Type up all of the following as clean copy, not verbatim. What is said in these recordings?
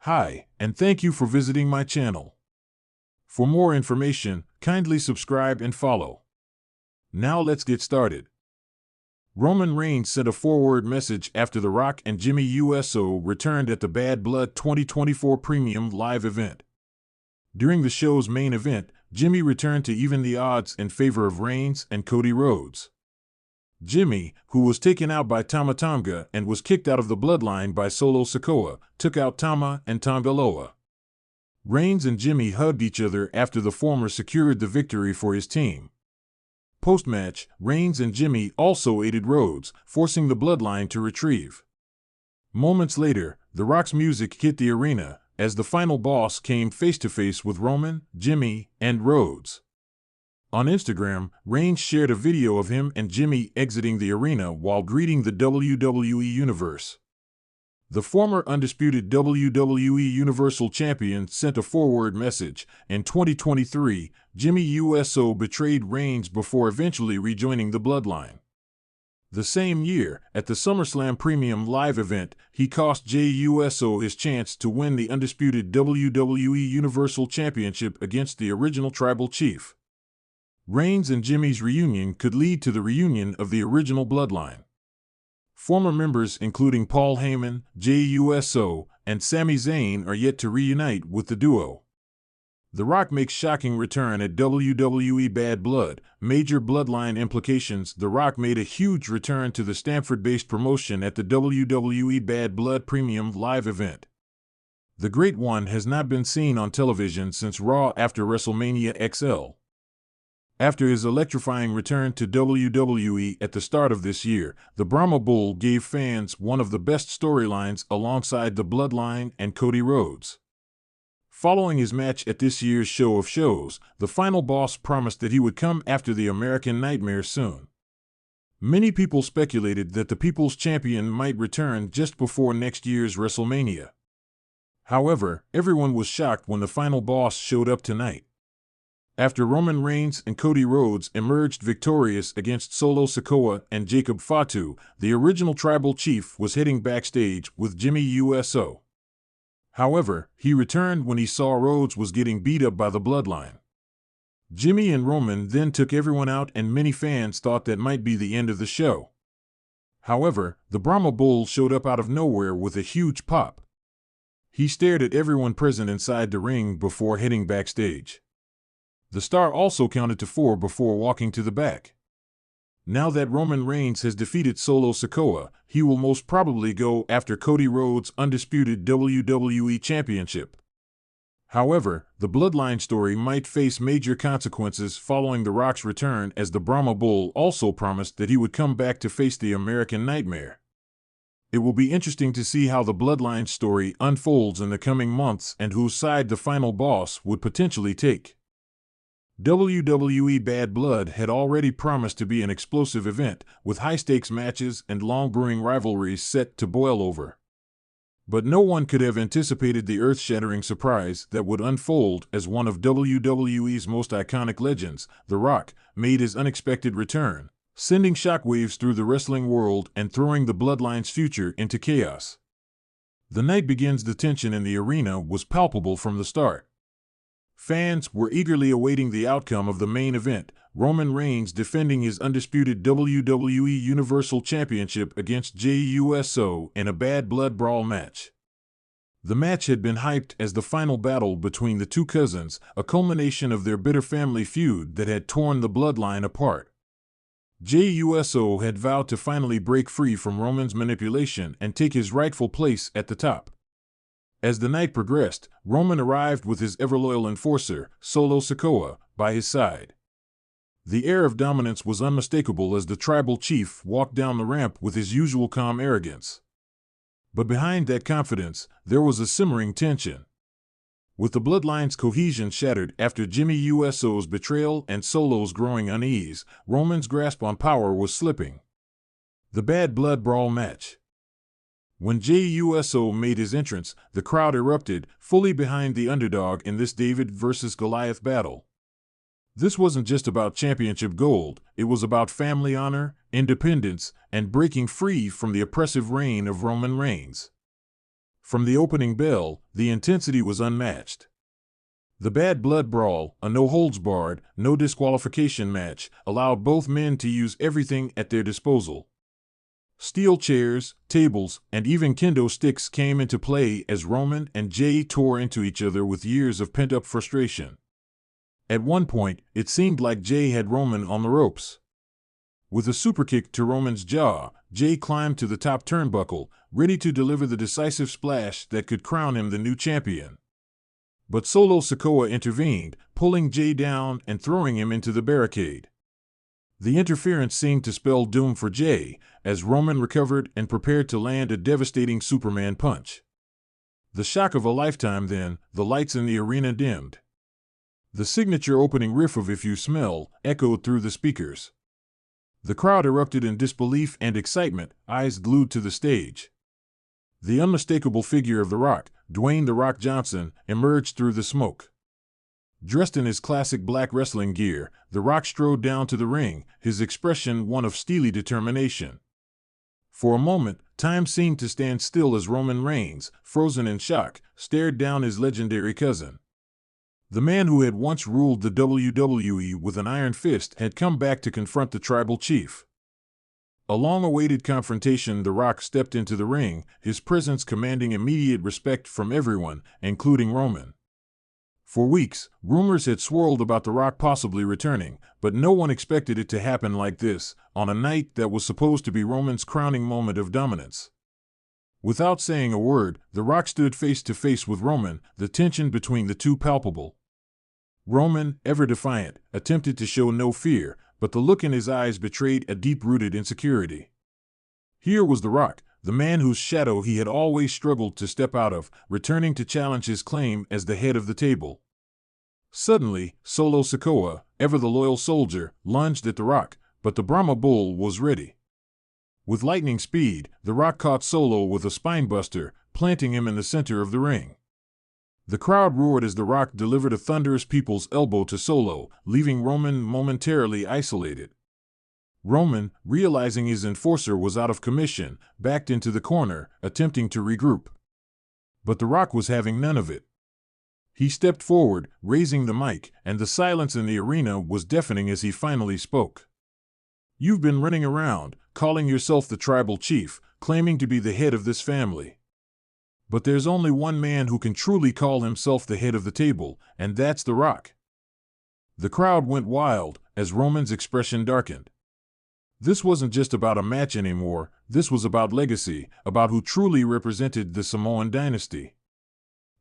Hi, and thank you for visiting my channel. For more information, kindly subscribe and follow. Now let's get started. Roman Reigns sent a forward message after The Rock and Jimmy USO returned at the Bad Blood 2024 Premium Live event. During the show's main event, Jimmy returned to even the odds in favor of Reigns and Cody Rhodes. Jimmy, who was taken out by Tama Tonga and was kicked out of the bloodline by Solo Sikoa, took out Tama and Tonga Loa. Reigns and Jimmy hugged each other after the former secured the victory for his team. Post-match, Reigns and Jimmy also aided Rhodes, forcing the bloodline to retrieve. Moments later, The Rock's music hit the arena as the final boss came face-to-face with Roman, Jimmy, and Rhodes. On Instagram, Reigns shared a video of him and Jimmy exiting the arena while greeting the WWE Universe. The former undisputed WWE Universal Champion sent a forward message. In 2023, Jimmy USO betrayed Reigns before eventually rejoining the bloodline. The same year, at the SummerSlam Premium Live event, he cost Jey Uso his chance to win the undisputed WWE Universal Championship against the original Tribal Chief. Reigns and Jimmy's reunion could lead to the reunion of the original bloodline. Former members including Paul Heyman, Jey Uso, and Sami Zayn are yet to reunite with the duo. The Rock makes shocking return at WWE Bad Blood. Major bloodline implications. The Rock made a huge return to the Stamford-based promotion at the WWE Bad Blood Premium Live event. The Great One has not been seen on television since Raw after WrestleMania XL. After his electrifying return to WWE at the start of this year, the Brahma Bull gave fans one of the best storylines alongside the Bloodline and Cody Rhodes. Following his match at this year's Show of Shows, the final boss promised that he would come after the American Nightmare soon. Many people speculated that the People's Champion might return just before next year's WrestleMania. However, everyone was shocked when the final boss showed up tonight. After Roman Reigns and Cody Rhodes emerged victorious against Solo Sikoa and Jacob Fatu, the original Tribal Chief was heading backstage with Jimmy USO. However, he returned when he saw Rhodes was getting beat up by the bloodline. Jimmy and Roman then took everyone out and many fans thought that might be the end of the show. However, the Brahma Bull showed up out of nowhere with a huge pop. He stared at everyone present inside the ring before heading backstage. The star also counted to 4 before walking to the back. Now that Roman Reigns has defeated Solo Sikoa, he will most probably go after Cody Rhodes' undisputed WWE Championship. However, the Bloodline story might face major consequences following The Rock's return, as the Brahma Bull also promised that he would come back to face the American Nightmare. It will be interesting to see how the Bloodline story unfolds in the coming months and whose side the final boss would potentially take. WWE Bad Blood had already promised to be an explosive event, with high-stakes matches and long-brewing rivalries set to boil over. But no one could have anticipated the earth-shattering surprise that would unfold as one of WWE's most iconic legends, The Rock, made his unexpected return, sending shockwaves through the wrestling world and throwing the Bloodline's future into chaos. The night begins. The tension in the arena was palpable from the start. Fans were eagerly awaiting the outcome of the main event, Roman Reigns defending his undisputed WWE Universal Championship against Jey Uso in a Bad Blood brawl match. The match had been hyped as the final battle between the two cousins, a culmination of their bitter family feud that had torn the bloodline apart. Jey Uso had vowed to finally break free from Roman's manipulation and take his rightful place at the top. As the night progressed, Roman arrived with his ever-loyal enforcer, Solo Sikoa, by his side. The air of dominance was unmistakable as the Tribal Chief walked down the ramp with his usual calm arrogance. But behind that confidence, there was a simmering tension. With the Bloodline's cohesion shattered after Jimmy Uso's betrayal and Solo's growing unease, Roman's grasp on power was slipping. The Bad Blood brawl match. When Jey Uso made his entrance, the crowd erupted, fully behind the underdog in this David versus Goliath battle. This wasn't just about championship gold, it was about family honor, independence, and breaking free from the oppressive reign of Roman Reigns. From the opening bell, the intensity was unmatched. The Bad Blood Brawl, a no-holds-barred, no disqualification match, allowed both men to use everything at their disposal. Steel chairs, tables, and even kendo sticks came into play as Roman and Jay tore into each other with years of pent-up frustration. At one point, it seemed like Jay had Roman on the ropes. With a superkick to Roman's jaw, Jay climbed to the top turnbuckle, ready to deliver the decisive splash that could crown him the new champion. But Solo Sikoa intervened, pulling Jay down and throwing him into the barricade. The interference seemed to spell doom for Jay, as Roman recovered and prepared to land a devastating Superman punch. The shock of a lifetime then, the lights in the arena dimmed. The signature opening riff of If You Smell echoed through the speakers. The crowd erupted in disbelief and excitement, eyes glued to the stage. The unmistakable figure of The Rock, Dwayne "The Rock" Johnson, emerged through the smoke. Dressed in his classic black wrestling gear, The Rock strode down to the ring, his expression one of steely determination. For a moment, time seemed to stand still as Roman Reigns, frozen in shock, stared down his legendary cousin. The man who had once ruled the WWE with an iron fist had come back to confront the tribal chief. A long-awaited confrontation, The Rock stepped into the ring, his presence commanding immediate respect from everyone, including Roman. For weeks, rumors had swirled about The Rock possibly returning, but no one expected it to happen like this, on a night that was supposed to be Roman's crowning moment of dominance. Without saying a word, The Rock stood face to face with Roman, the tension between the two palpable. Roman, ever defiant, attempted to show no fear, but the look in his eyes betrayed a deep-rooted insecurity. Here was The Rock, the man whose shadow he had always struggled to step out of, returning to challenge his claim as the head of the table. Suddenly, Solo Sikoa, ever the loyal soldier, lunged at The Rock, but the Brahma Bull was ready. With lightning speed, The Rock caught Solo with a spinebuster, planting him in the center of the ring. The crowd roared as The Rock delivered a thunderous people's elbow to Solo, leaving Roman momentarily isolated. Roman, realizing his enforcer was out of commission, backed into the corner, attempting to regroup. But The Rock was having none of it. He stepped forward, raising the mic, and the silence in the arena was deafening as he finally spoke. "You've been running around, calling yourself the tribal chief, claiming to be the head of this family. But there's only one man who can truly call himself the head of the table, and that's The Rock." The crowd went wild, as Roman's expression darkened. This wasn't just about a match anymore, this was about legacy, about who truly represented the Samoan dynasty.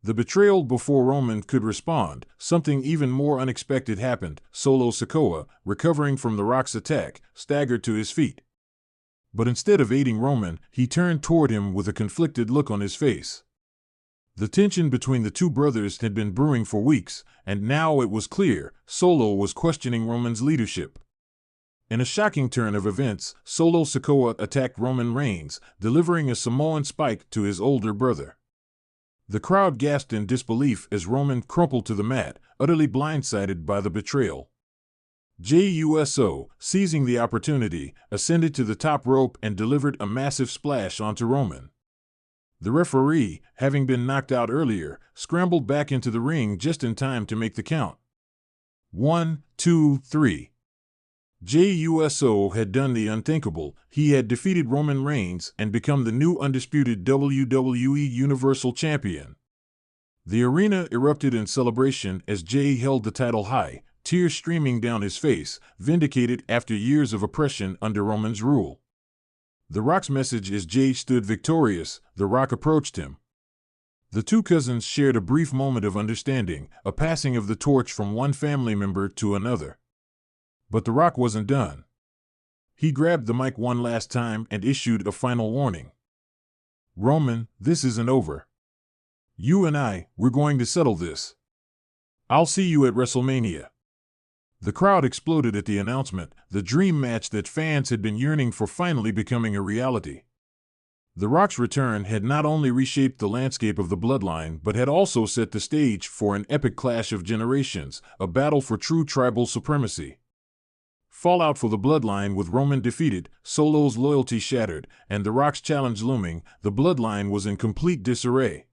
The betrayal before Roman could respond, something even more unexpected happened. Solo Sikoa, recovering from The Rock's attack, staggered to his feet. But instead of aiding Roman, he turned toward him with a conflicted look on his face. The tension between the two brothers had been brewing for weeks, and now it was clear Solo was questioning Roman's leadership. In a shocking turn of events, Solo Sikoa attacked Roman Reigns, delivering a Samoan spike to his older brother. The crowd gasped in disbelief as Roman crumpled to the mat, utterly blindsided by the betrayal. JUSO, seizing the opportunity, ascended to the top rope and delivered a massive splash onto Roman. The referee, having been knocked out earlier, scrambled back into the ring just in time to make the count. 1, 2, 3. JUSO had done the unthinkable. He had defeated Roman Reigns and become the new undisputed WWE Universal Champion. The arena erupted in celebration as Jay held the title high, tears streaming down his face, vindicated after years of oppression under Roman's rule. The Rock's message as Jay stood victorious, The Rock approached him. The two cousins shared a brief moment of understanding, a passing of the torch from one family member to another. But The Rock wasn't done. He grabbed the mic one last time and issued a final warning. "Roman, this isn't over. You and we're going to settle this. I'll see you at WrestleMania." The crowd exploded at the announcement, the dream match that fans had been yearning for finally becoming a reality. The Rock's return had not only reshaped the landscape of the bloodline but had also set the stage for an epic clash of generations, a battle for true tribal supremacy. Fallout for the Bloodline with Roman defeated, Solo's loyalty shattered, and The Rock's challenge looming, the Bloodline was in complete disarray.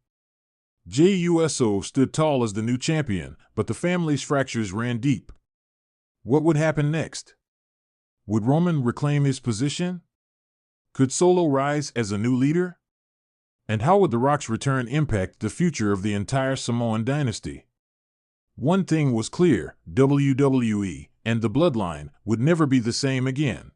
Jey Uso stood tall as the new champion, but the family's fractures ran deep. What would happen next? Would Roman reclaim his position? Could Solo rise as a new leader? And how would The Rock's return impact the future of the entire Samoan dynasty? One thing was clear: WWE and the Bloodline would never be the same again.